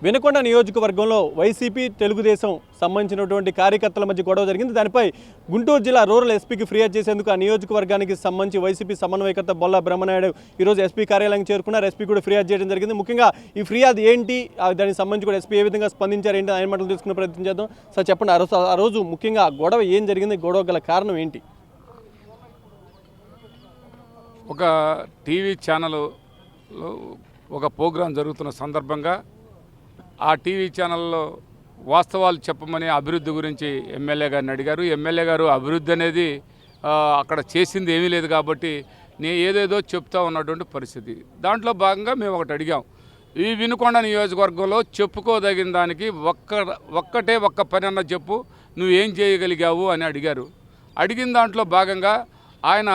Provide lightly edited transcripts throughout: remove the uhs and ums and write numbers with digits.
వినుకొండ నియోజకవర్గంలో వైసీపీ తెలుగుదేశం సంబంధించినటువంటి కార్యకర్తల మధ్య గొడవ జరిగింది. దానిపై గుంటూరు జిల్లా రూరల్ ఎస్పీకి ఫిర్యాదు చేసేందుకు ఆ నియోజకవర్గానికి సంబంధించి వైసీపీ సమన్వయకర్త బొల్లా బ్రహ్మనాయుడు ఈరోజు ఎస్పీ కార్యాలయానికి చేరుకున్నారు. ఎస్పీ కూడా ఫిర్యాదు చేయడం జరిగింది. ముఖ్యంగా ఈ ఫిర్యాదు ఏంటి, దానికి సంబంధించి కూడా ఎస్పీ ఏ విధంగా స్పందించారు ఏంటి ఆయన మాటలు తీసుకునే ప్రయత్నం చేద్దాం. సార్ చెప్పండి, ఆ రోజు ముఖ్యంగా గొడవ ఏం జరిగింది, గొడవ గల కారణం ఏంటి? ఒక టీవీ ఛానల్లో ఒక ప్రోగ్రాం జరుగుతున్న సందర్భంగా ఆ టీవీ ఛానల్లో వాస్తవాలు చెప్పమని అభివృద్ధి గురించి ఎమ్మెల్యే గారిని అడిగారు. ఎమ్మెల్యే గారు అభివృద్ధి అనేది అక్కడ చేసింది ఏమీ లేదు కాబట్టి నేను ఏదేదో చెప్తా ఉన్నటువంటి పరిస్థితి. దాంట్లో భాగంగా మేము ఒకటి అడిగాం, ఈ వినుకొండ నియోజకవర్గంలో చెప్పుకోదగిన దానికి ఒక్క పని అన్న చెప్పు, నువ్వేం చేయగలిగావు అని అడిగారు. అడిగిన దాంట్లో భాగంగా ఆయన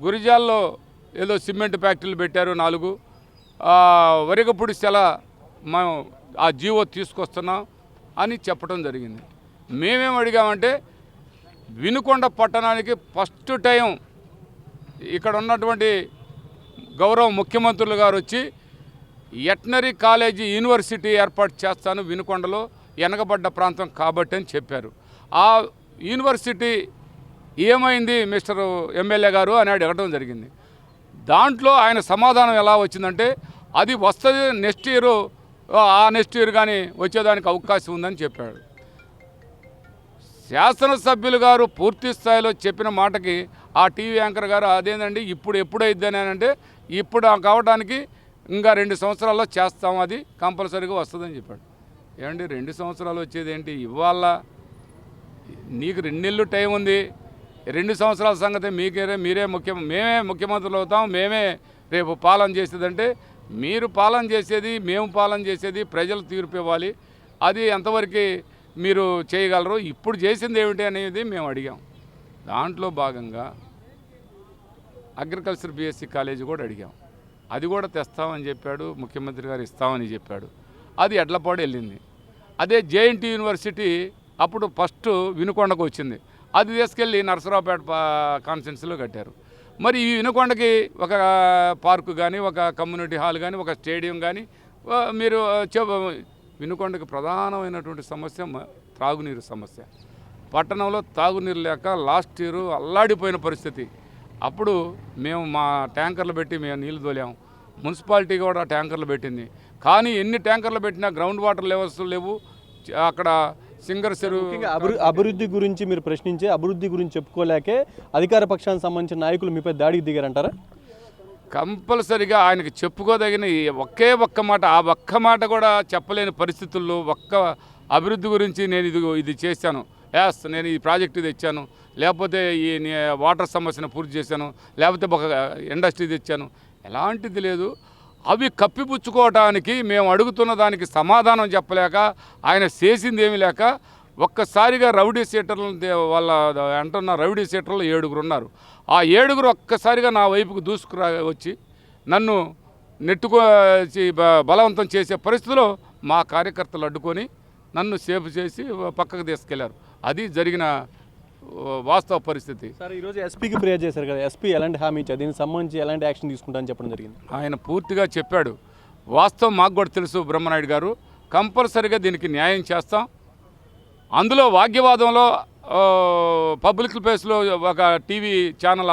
గురిజాల్లో ఏదో సిమెంట్ ఫ్యాక్టరీలు పెట్టారు 4, వరిగపూడి సెల మేము ఆ జీవో తీసుకొస్తున్నాం అని చెప్పడం జరిగింది. మేమేం అడిగామంటే వినుకొండ పట్టణానికి ఫస్ట్ టైం ఇక్కడ ఉన్నటువంటి గౌరవ ముఖ్యమంత్రులు గారు వచ్చి ఎట్నరీ కాలేజీ యూనివర్సిటీ ఏర్పాటు చేస్తాను వినుకొండలో, వెనకబడ్డ ప్రాంతం కాబట్టి అని చెప్పారు. ఆ యూనివర్సిటీ ఏమైంది మిస్టర్ ఎమ్మెల్యే గారు అని అడగడం జరిగింది. దాంట్లో ఆయన సమాధానం ఎలా వచ్చిందంటే అది వస్తుంది నెక్స్ట్ ఇయర్ కానీ వచ్చేదానికి అవకాశం ఉందని చెప్పాడు. శాసనసభ్యులు గారు పూర్తి స్థాయిలో చెప్పిన మాటకి ఆ టీవీ యాంకర్ గారు అదేంటండి ఎప్పుడైద్దని అంటే ఇప్పుడు కావడానికి ఇంకా 2 సంవత్సరాల్లో చేస్తాం, అది కంపల్సరీగా వస్తుందని చెప్పాడు. ఏమండి 2 సంవత్సరాలు వచ్చేది ఏంటి? ఇవాళ నీకు 2 నెలలు టైం ఉంది, 2 సంవత్సరాల సంగతి మేమే ముఖ్యమంత్రులు అవుతాం, మేమే రేపు పాలన చేసేదంటే మీరు పాలన చేసేది మేము పాలన చేసేది ప్రజలు తీర్పు ఇవ్వాలి, అది ఎంతవరకు మీరు చేయగలరు, ఇప్పుడు చేసింది ఏమిటి అనేది మేము అడిగాం. దాంట్లో భాగంగా అగ్రికల్చర్ బీఎస్సీ కాలేజీ కూడా అడిగాం, అది కూడా తెస్తామని చెప్పాడు ముఖ్యమంత్రి గారు, ఇస్తామని చెప్పాడు. అది ఎడ్లపాడు వెళ్ళింది. అదే జేఎన్టీ యూనివర్సిటీ అప్పుడు ఫస్ట్ వినుకొండకు వచ్చింది, అది తీసుకెళ్ళి నరసరావుపేట కాన్స్టిట్యున్సీలో కట్టారు. మరి ఈ వినుకొండకి ఒక పార్కు కానీ, ఒక కమ్యూనిటీ హాల్ కానీ, ఒక స్టేడియం కానీ మీరు వినుకొండకి ప్రధానమైనటువంటి సమస్య త్రాగునీరు సమస్య. పట్టణంలో తాగునీరు లేక లాస్ట్ ఇయర్ అల్లాడిపోయిన పరిస్థితి. అప్పుడు మేము మా ట్యాంకర్లు పెట్టి మేము నీళ్లు తోలాం, మున్సిపాలిటీ కూడా ట్యాంకర్లు పెట్టింది. కానీ ఎన్ని ట్యాంకర్లు పెట్టినా గ్రౌండ్ వాటర్ లెవెల్స్ లేవు. అక్కడ సింగర్ చెరువు అభివృద్ధి గురించి మీరు ప్రశ్నించే అభివృద్ధి గురించి చెప్పుకోలేకే అధికార పక్షానికి సంబంధించిన నాయకులు మీపై దాడికి దిగారంటారా? కంపల్సరిగా ఆయనకి చెప్పుకోదగిన ఒక్క మాట, ఆ ఒక్క మాట కూడా చెప్పలేని పరిస్థితుల్లో అభివృద్ధి గురించి నేను ఇది చేశాను, నేను ఈ ప్రాజెక్టు తెచ్చాను, లేకపోతే ఈ వాటర్ సమస్యను పూర్తి చేశాను, లేకపోతే ఒక ఇండస్ట్రీ తెచ్చాను, ఎలాంటిది లేదు. అవి కప్పిపుచ్చుకోవడానికి మేము అడుగుతున్న దానికి సమాధానం చెప్పలేక ఆయన చేసింది ఏమీ లేక ఒక్కసారిగా రౌడీ సీటర్లు వాళ్ళ అంటున్న రౌడీ సీటర్లు 7 ఉన్నారు. ఆ 7 ఒక్కసారిగా నా వైపుకు వచ్చి నన్ను బలవంతం చేసే పరిస్థితిలో మా కార్యకర్తలు అడ్డుకొని నన్ను సేఫ్ చేసి పక్కకు తీసుకెళ్లారు. అది జరిగిన వాస్తవ పరిస్థితి. సార్, ఈరోజు ఎస్పీకి ఫిర్యాదు చేశారు కదా, ఎస్పీ ఎలాంటి హామీ ఇచ్చారు, దీనికి సంబంధించి ఎలాంటి యాక్షన్ తీసుకుంటారని చెప్పడం జరిగింది? ఆయన పూర్తిగా చెప్పాడు. వాస్తవం మాకు కూడా తెలుసు బ్రహ్మనాయుడు గారు, కంపల్సరీగా దీనికి న్యాయం చేస్తాం. అందులో వాగ్యవాదంలో పబ్లిక్ ప్లేస్లో ఒక టీవీ ఛానల్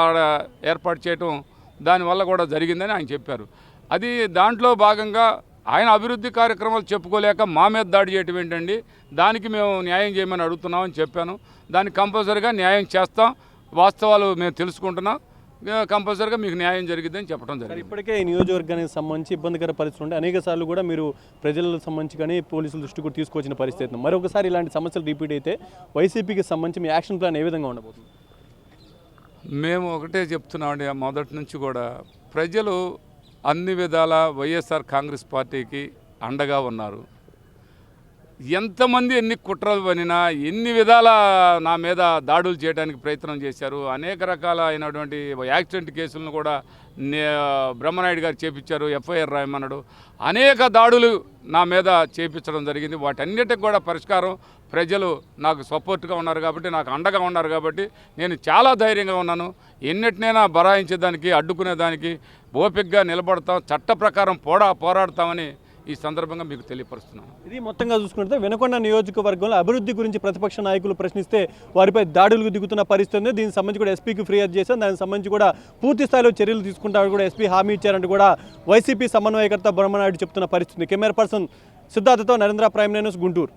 ఏర్పాటు చేయటం దానివల్ల కూడా జరిగిందని ఆయన చెప్పారు. అది దాంట్లో భాగంగా ఆయన అభివృద్ధి కార్యక్రమాలు చెప్పుకోలేక మా మీద దాడి చేయటం ఏంటండి, దానికి మేము న్యాయం చేయమని అడుగుతున్నామని చెప్పాను. దానికి కంపల్సరీగా న్యాయం చేస్తాం, వాస్తవాలు మేము తెలుసుకుంటున్నాం, కంపల్సరీగా మీకు న్యాయం జరిగిద్దని చెప్పడం జరిగింది. ఇప్పటికే ఈ నియోజకవర్గానికి సంబంధించి ఇబ్బందికర పరిస్థితులు ఉంటే అనేక సార్లు కూడా మీరు ప్రజలకు సంబంధించి కానీ పోలీసుల దృష్టి కూడా తీసుకొచ్చిన పరిస్థితి. మరొకసారి ఇలాంటి సమస్యలు రిపీట్ అయితే వైసీపీకి సంబంధించి మీ యాక్షన్ ప్లాన్ ఏ విధంగా ఉండబోతుంది? మేము ఒకటే చెప్తున్నామండి, మొదటి నుంచి కూడా ప్రజలు అన్ని విధాల వైఎస్ఆర్ కాంగ్రెస్ పార్టీకి అండగా ఉన్నారు. ఎంతమంది ఎన్ని కుట్రలు పనినా, ఎన్ని విధాల నా మీద దాడులు చేయడానికి ప్రయత్నం చేశారు. అనేక రకాల అయినటువంటి యాక్సిడెంట్ కేసులను కూడా బ్రహ్మనాయుడు గారు చేపించారు, ఎఫ్ఐఆర్ రాయమన్నాడు. అనేక దాడులు నా మీద చేపించడం జరిగింది. వాటన్నిటికి కూడా పరిష్కారం ప్రజలు నాకు సపోర్ట్గా ఉన్నారు కాబట్టి, నాకు అండగా ఉన్నారు కాబట్టి నేను చాలా ధైర్యంగా ఉన్నాను. ఎన్నిటినైనా బరాయించేదానికి, అడ్డుకునేదానికి ఓపికగా నిలబడతాం, చట్ట ప్రకారం పోరాడతామని ఈ సందర్భంగా మీకు తెలియపరుస్తున్నాను. ఇది మొత్తంగా చూసుకుంటే వినకొండ నియోజకవర్గంలో అభివృద్ధి గురించి ప్రతిపక్ష నాయకులు ప్రశ్నిస్తే వారిపై దాడులకు దిగుతున్న పరిస్థితి ఉంది. దీనికి సంబంధించి కూడా ఎస్పీకి ఫిర్యాదు చేశాం. దానికి సంబంధించి కూడా పూర్తి స్థాయిలో చర్యలు తీసుకుంటామని కూడా ఎస్పీ హామీ ఇచ్చారంటూ కూడా వైసీపీ సమన్వయకర్త బ్రహ్మనాయుడు చెప్తున్న పరిస్థితి. కెమెరా పర్సన్ సిద్ధార్థతో నరేంద్ర, ప్రైమ్ న్యూస్, గుంటూరు.